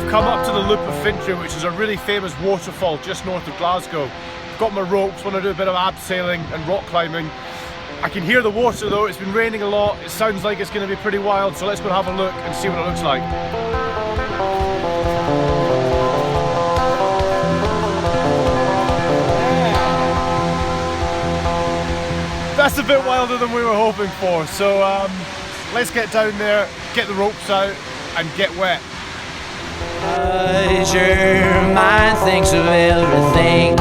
I've come up to the Loop of Finchley, which is a really famous waterfall just north of Glasgow. I've got my ropes, want to do a bit of abseiling and rock climbing. I can hear the water though, it's been raining a lot, it sounds like it's going to be pretty wild, so let's go and have a look and see what it looks like. That's a bit wilder than we were hoping for, so let's get down there, get the ropes out and get wet. Your mind thinks of everything.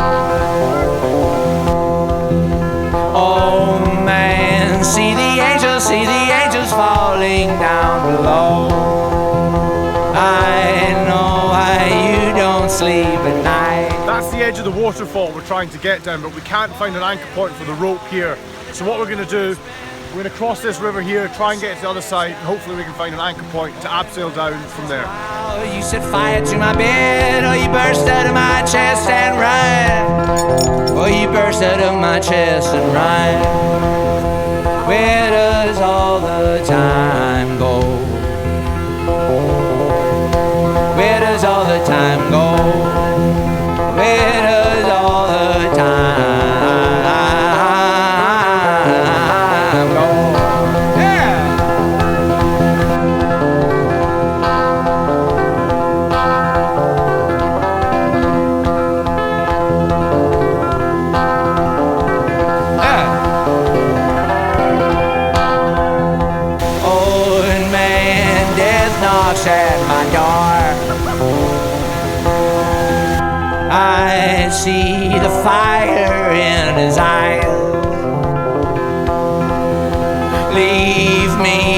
Oh man, see the angels falling down below. I know why you don't sleep at night. That's the edge of the waterfall we're trying to get down, but we can't find an anchor point for the rope here. So what we're going to do, we're going to cross this river here, try and get to the other side, and hopefully we can find an anchor point to abseil down from there. You set fire to my bed, or you burst out of my chest and run. Or you burst out of my chest and run. Where does all the time go? Where does all the time go? Where does all the time go? At my door, I see the fire in his eyes. Leave me